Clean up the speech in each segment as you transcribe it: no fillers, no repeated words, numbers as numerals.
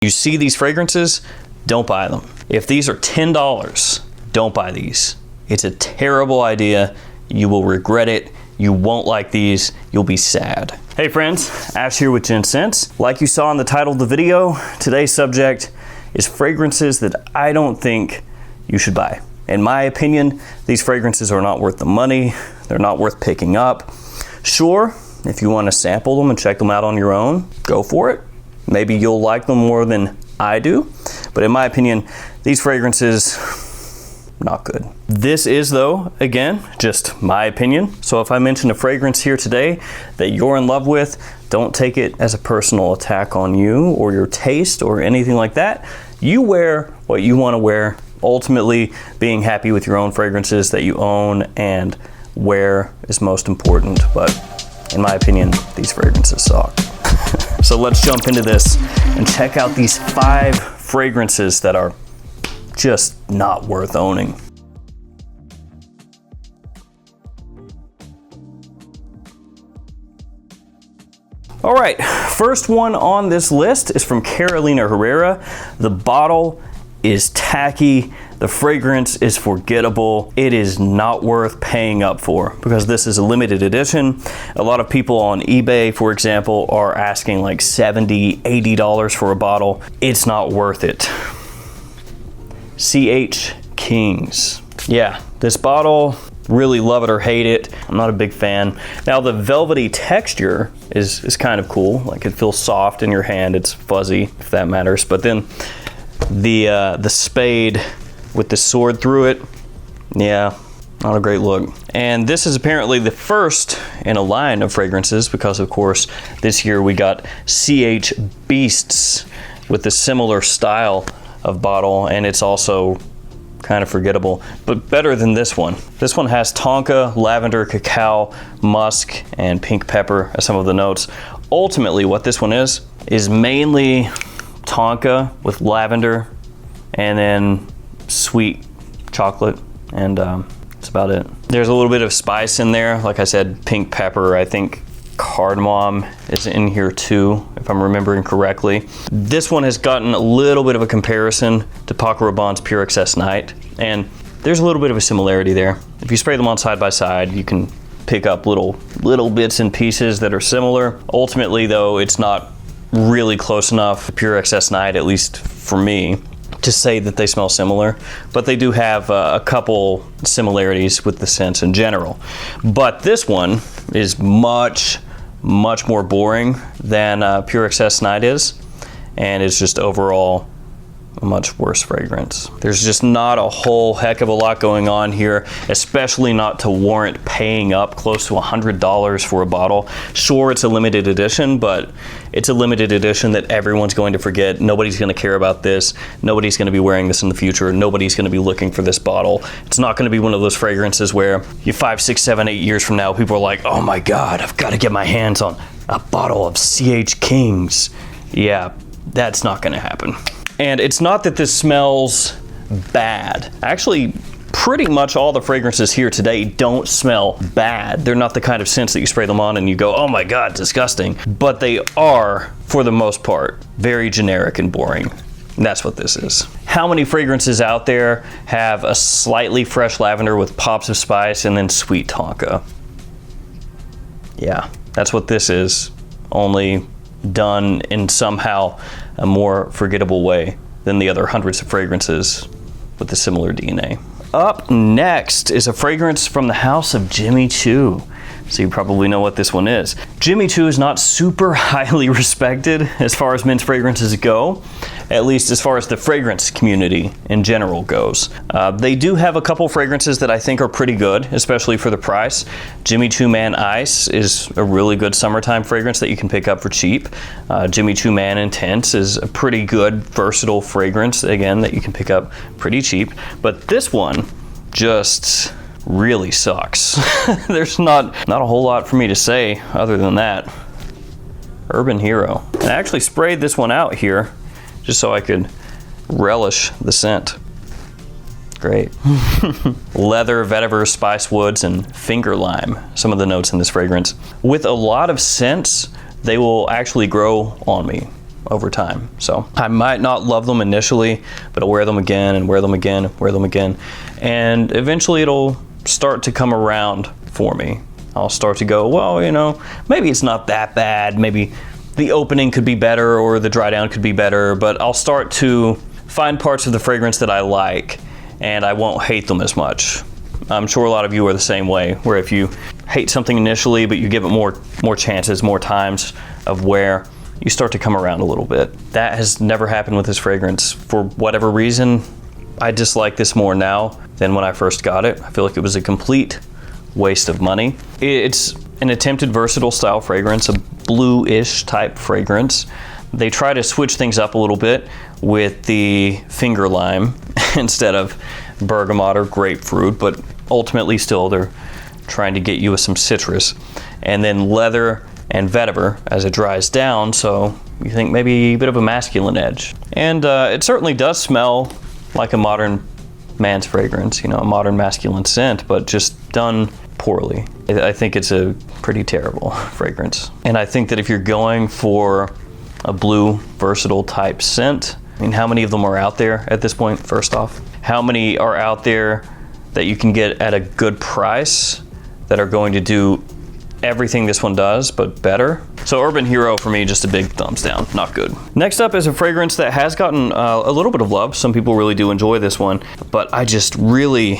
You see these fragrances, don't buy them. If these are $10, don't buy these. It's a terrible idea. You will regret it. You won't like these. You'll be sad. Hey friends, Ash here with Gents. Like you saw in the title of the video, today's subject is fragrances that I don't think you should buy. In my opinion, these fragrances are not worth the money. They're not worth picking up. Sure, if you want to sample them and check them out on your own, go for it. Maybe you'll like them more than I do. But in my opinion, these fragrances, not good. This is, though, again, just my opinion. So if I mention a fragrance here today that you're in love with, don't take it as a personal attack on you or your taste or anything like that. You wear what you want to wear. Ultimately, being happy with your own fragrances that you own and wear is most important. But in my opinion, these fragrances suck. So let's jump into this and check out these 5 fragrances that are just not worth owning. All right, first one on this list is from Carolina Herrera. The bottle is tacky. The fragrance is forgettable. It is not worth paying up for because this is a limited edition. A lot of people on eBay, for example, are asking like $70, $80 for a bottle. It's not worth it. CH Kings. Yeah, this bottle, really love it or hate it. I'm not a big fan. Now the velvety texture is kind of cool. Like it feels soft in your hand. It's fuzzy, if that matters. But then the spade with the sword through it, yeah, not a great look. And this is apparently the first in a line of fragrances because, of course, this year we got CH Beasts with a similar style of bottle, and it's also kind of forgettable, but better than this one. This one has tonka, lavender, cacao, musk, and pink pepper as some of the notes. Ultimately, what this one is mainly tonka with lavender and then sweet chocolate, and that's about it. There's a little bit of spice in there. Like I said, pink pepper, I think cardamom is in here too, if I'm remembering correctly. This one has gotten a little bit of a comparison to Paco Rabanne's Pure Excess Night, and there's a little bit of a similarity there. If you spray them on side by side, you can pick up little bits and pieces that are similar. Ultimately though, it's not really close enough to Pure Excess Night, at least for me, to say that they smell similar, but they do have a couple similarities with the scents in general. But this one is much more boring than Pure Excess Night is, and it's just overall a much worse fragrance. There's just not a whole heck of a lot going on here, especially not to warrant paying up close to $100 for a bottle. Sure, it's a limited edition, but it's a limited edition that everyone's going to forget. Nobody's going to care about this. Nobody's going to be wearing this in the future. Nobody's going to be looking for this bottle. It's not going to be one of those fragrances where 5, 6, 7, 8 years from now, people are like, oh my God, I've got to get my hands on a bottle of CH Kings. Yeah, that's not going to happen. And it's not that this smells bad. Actually, pretty much all the fragrances here today don't smell bad. They're not the kind of scents that you spray them on and you go, oh my God, disgusting. But they are, for the most part, very generic and boring. And that's what this is. How many fragrances out there have a slightly fresh lavender with pops of spice and then sweet tonka? Yeah, that's what this is, only done in somehow a more forgettable way than the other hundreds of fragrances with a similar DNA. Up next is a fragrance from the house of Jimmy Choo. So you probably know what this one is. Jimmy Choo is not super highly respected as far as men's fragrances go, at least as far as the fragrance community in general goes. They do have a couple fragrances that I think are pretty good, especially for the price. Jimmy Choo Man Ice is a really good summertime fragrance that you can pick up for cheap. Jimmy Choo Man Intense is a pretty good, versatile fragrance, again, that you can pick up pretty cheap. But this one just really sucks. There's not a whole lot for me to say other than that. Urban Hero. And I actually sprayed this one out here just so I could relish the scent. Great. Leather, vetiver, spice woods, and finger lime, some of the notes in this fragrance. With a lot of scents, they will actually grow on me. over time. So I might not love them initially, but I'll wear them again and wear them again, wear them again. And eventually it'll start to come around for me. I'll start to go, well, you know, maybe it's not that bad. Maybe the opening could be better or the dry down could be better, but I'll start to find parts of the fragrance that I like and I won't hate them as much. I'm sure a lot of you are the same way, where if you hate something initially, but you give it more chances, more times of wear, you start to come around a little bit. That has never happened with this fragrance. For whatever reason, I dislike this more now than when I first got it. I feel like it was a complete waste of money. It's an attempted versatile style fragrance, a blue-ish type fragrance. They try to switch things up a little bit with the finger lime instead of bergamot or grapefruit, but ultimately still they're trying to get you with some citrus. And then leather and vetiver as it dries down, so you think maybe a bit of a masculine edge. And it certainly does smell like a modern man's fragrance, you know, a modern masculine scent, but just done poorly. I think it's a pretty terrible fragrance. And I think that if you're going for a blue versatile type scent, I mean, how many of them are out there at this point, first off? How many are out there that you can get at a good price that are going to do everything this one does, but better? So Urban Hero for me, just a big thumbs down, not good. Next up is a fragrance that has gotten a little bit of love. Some people really do enjoy this one, but I just really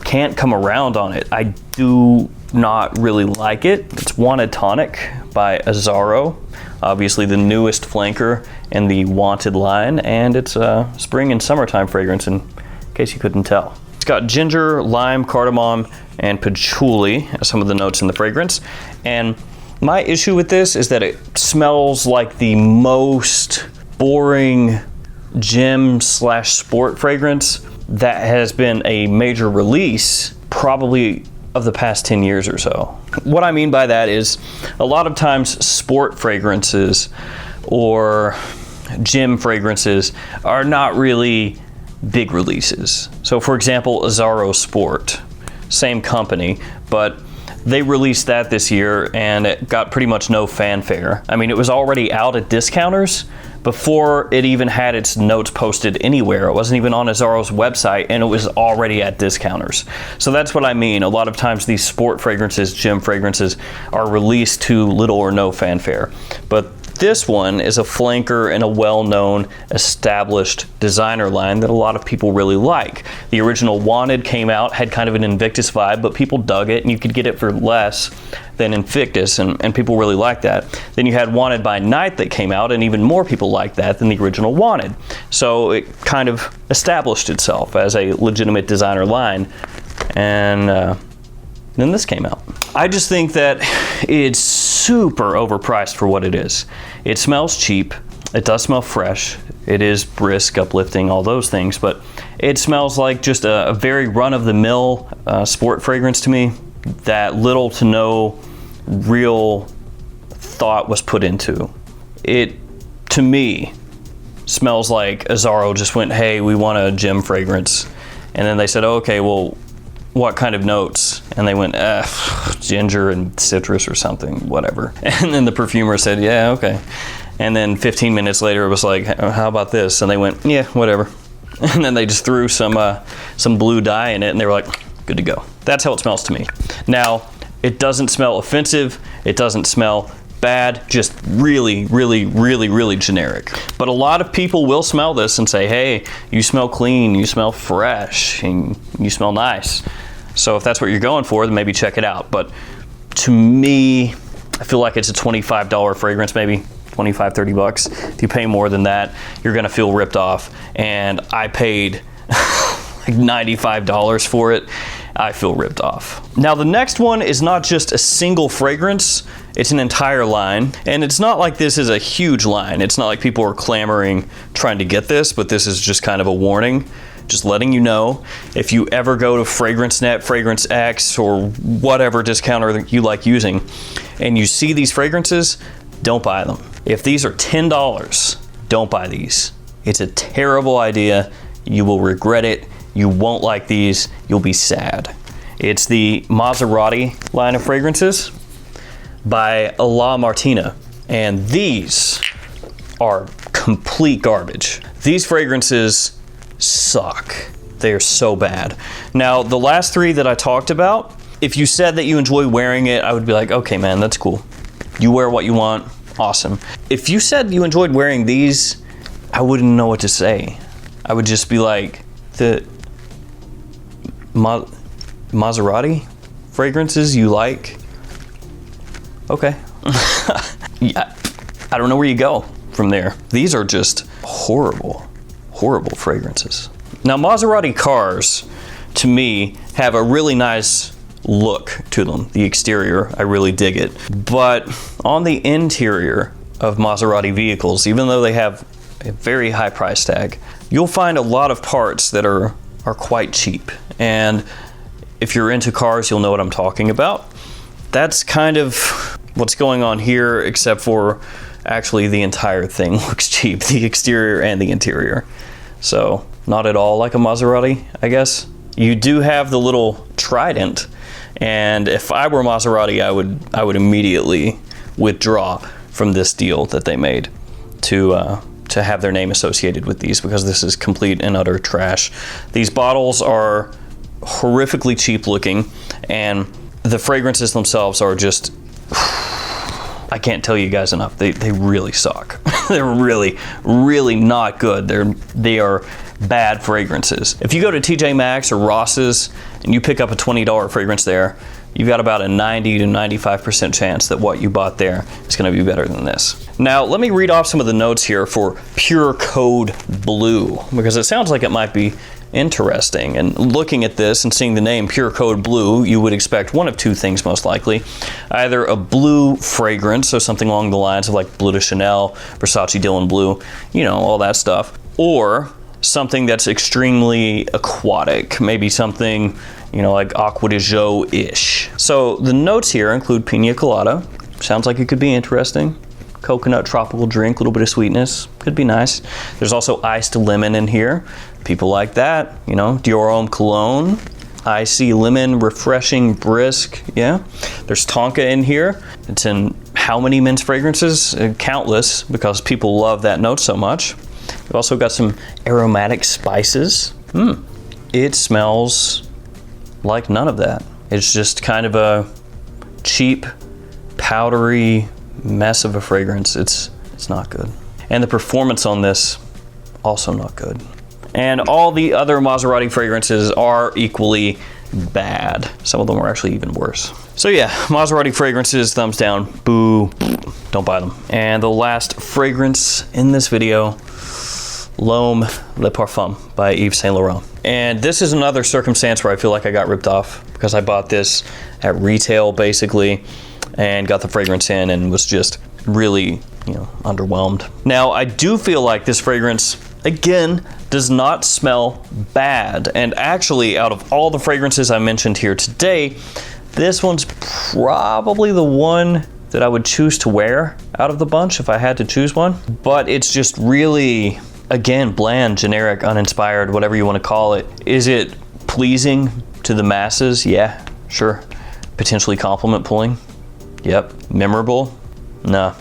can't come around on it. I do not really like it. It's Wanted Tonic by Azzaro, obviously the newest flanker in the Wanted line, and it's a spring and summertime fragrance in case you couldn't tell. It's got ginger, lime, cardamom, and patchouli as some of the notes in the fragrance. And my issue with this is that it smells like the most boring gym/sport fragrance that has been a major release probably of the past 10 years or so. What I mean by that is a lot of times sport fragrances or gym fragrances are not really big releases. So for example, Azzaro Sport, same company, but they released that this year and it got pretty much no fanfare. I mean, it was already out at discounters before it even had its notes posted anywhere. It wasn't even on Azzaro's website and it was already at discounters. So that's what I mean. A lot of times these sport fragrances, gym fragrances, are released to little or no fanfare. But this one is a flanker in a well-known, established designer line that a lot of people really like. The original Wanted came out, had kind of an Invictus vibe, but people dug it, and you could get it for less than Invictus, and people really liked that. Then you had Wanted by Night that came out, and even more people liked that than the original Wanted. So it kind of established itself as a legitimate designer line, and then this came out. I just think that it's super overpriced for what it is. It smells cheap. It does smell fresh. It is brisk, uplifting, all those things, but it smells like just a very run-of-the-mill sport fragrance to me that little to no real thought was put into. It, to me, smells like Azzaro just went, hey, we want a gym fragrance. And then they said, oh, okay, well, what kind of notes? And they went, ginger and citrus or something, whatever. And then the perfumer said, yeah, okay. And then 15 minutes later, it was like, how about this? And they went, yeah, whatever. And then they just threw some blue dye in it, and they were like, good to go. That's how it smells to me. Now, it doesn't smell offensive. It doesn't smell bad, just really, really, really, really generic. But a lot of people will smell this and say, hey, you smell clean, you smell fresh, and you smell nice. So if that's what you're going for, then maybe check it out. But to me, I feel like it's a $25 fragrance, maybe 25, 30 bucks. If you pay more than that, you're gonna feel ripped off. And I paid like $95 for it. I feel ripped off. Now the next one is not just a single fragrance, it's an entire line. And it's not like this is a huge line. It's not like people are clamoring trying to get this, but this is just kind of a warning. Just letting you know, if you ever go to FragranceNet, Fragrance X, or whatever discounter that you like using, and you see these fragrances, don't buy them. If these are $10, don't buy these. It's a terrible idea. You will regret it. You won't like these. You'll be sad. It's the Maserati line of fragrances by La Martina. And these are complete garbage. These fragrances suck. They are so bad. Now, the last three that I talked about, if you said that you enjoy wearing it, I would be like, okay, man, that's cool. You wear what you want, awesome. If you said you enjoyed wearing these, I wouldn't know what to say. I would just be like, the Maserati fragrances you like? Okay. Yeah, I don't know where you go from there. These are just horrible, horrible fragrances. Now, Maserati cars, to me, have a really nice look to them. The exterior, I really dig it. But on the interior of Maserati vehicles, even though they have a very high price tag, you'll find a lot of parts that are quite cheap. And if you're into cars, you'll know what I'm talking about. That's kind of what's going on here, except for actually the entire thing looks cheap, the exterior and the interior. So not at all like a Maserati, I guess. You do have the little trident, and if I were Maserati, I would immediately withdraw from this deal that they made to have their name associated with these, because this is complete and utter trash. These bottles are horrifically cheap looking, and the fragrances themselves are just, I can't tell you guys enough. They really suck. They're really, really not good. They are bad fragrances. If you go to TJ Maxx or Ross's and you pick up a $20 fragrance there, you've got about a 90 to 95% chance that what you bought there is going to be better than this. Now, let me read off some of the notes here for Pure Code Blue, because it sounds like it might be interesting. And looking at this and seeing the name Pure Code Blue, you would expect one of two things most likely. Either a blue fragrance, so something along the lines of like Bleu de Chanel, Versace Dylan Blue, you know, all that stuff. Or something that's extremely aquatic, maybe something, you know, like Aqua de Jo-ish. So the notes here include pina colada. Sounds like it could be interesting. Coconut tropical drink, a little bit of sweetness, could be nice. There's also iced lemon in here. People like that, you know. Dior Homme Cologne, icy lemon, refreshing, brisk, yeah. There's Tonka in here. It's in how many men's fragrances? Countless, because people love that note so much. We've also got some aromatic spices. It smells like none of that. It's just kind of a cheap, powdery mess of a fragrance. It's not good. And the performance on this, also not good. And all the other Maserati fragrances are equally bad. Some of them are actually even worse. So yeah, Maserati fragrances, thumbs down, boo, don't buy them. And the last fragrance in this video, L'Homme Le Parfum by Yves Saint Laurent. And this is another circumstance where I feel like I got ripped off, because I bought this at retail basically and got the fragrance in and was just really, you know, underwhelmed. Now, I do feel like this fragrance, again, does not smell bad. And actually, out of all the fragrances I mentioned here today, this one's probably the one that I would choose to wear out of the bunch if I had to choose one. But it's just really, again, bland, generic, uninspired, whatever you want to call it. Is it pleasing to the masses? Yeah, sure. Potentially compliment pulling? Yep. Memorable? No,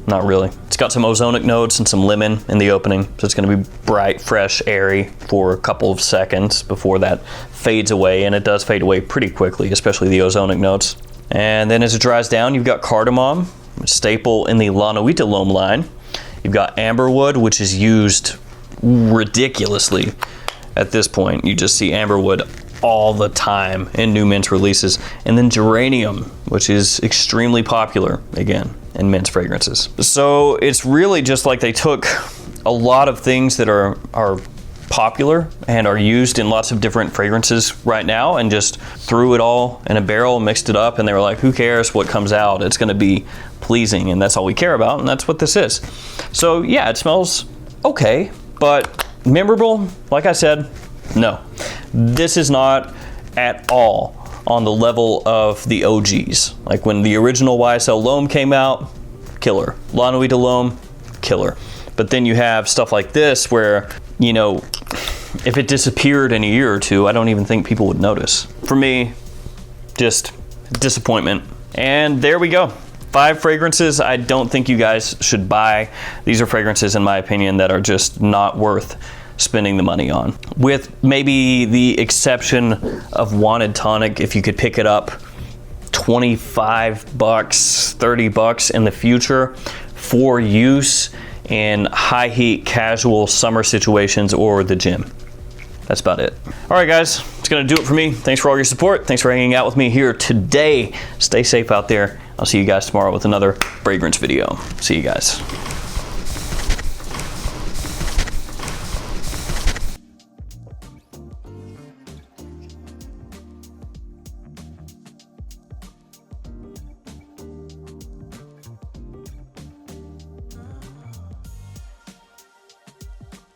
not really. It's got some ozonic notes and some lemon in the opening, so it's going to be bright, fresh, airy for a couple of seconds before that fades away, and it does fade away pretty quickly, especially the ozonic notes. And then as it dries down, you've got cardamom, a staple in the La Nuit de L'Homme line. You've got amberwood, which is used ridiculously at this point. You just see amberwood all the time in new men's releases. And then geranium, which is extremely popular, again, in men's fragrances. So it's really just like they took a lot of things that are popular and are used in lots of different fragrances right now and just threw it all in a barrel, mixed it up, and they were like, who cares what comes out? It's going to be pleasing, and that's all we care about, and that's what this is. So yeah, it smells okay, but memorable, like I said, no. This is not at all on the level of the OGs. Like when the original YSL L'Homme came out, killer. La Nuit de L'Homme, killer. But then you have stuff like this where, you know, if it disappeared in a year or two, I don't even think people would notice. For me, just disappointment. And there we go. 5 fragrances I don't think you guys should buy. These are fragrances, in my opinion, that are just not worth spending the money on. With maybe the exception of Wanted Tonic, if you could pick it up $25, $30 in the future for use in high heat, casual summer situations or the gym. That's about it. All right, guys, it's gonna do it for me. Thanks for all your support. Thanks for hanging out with me here today. Stay safe out there. I'll see you guys tomorrow with another fragrance video. See you guys.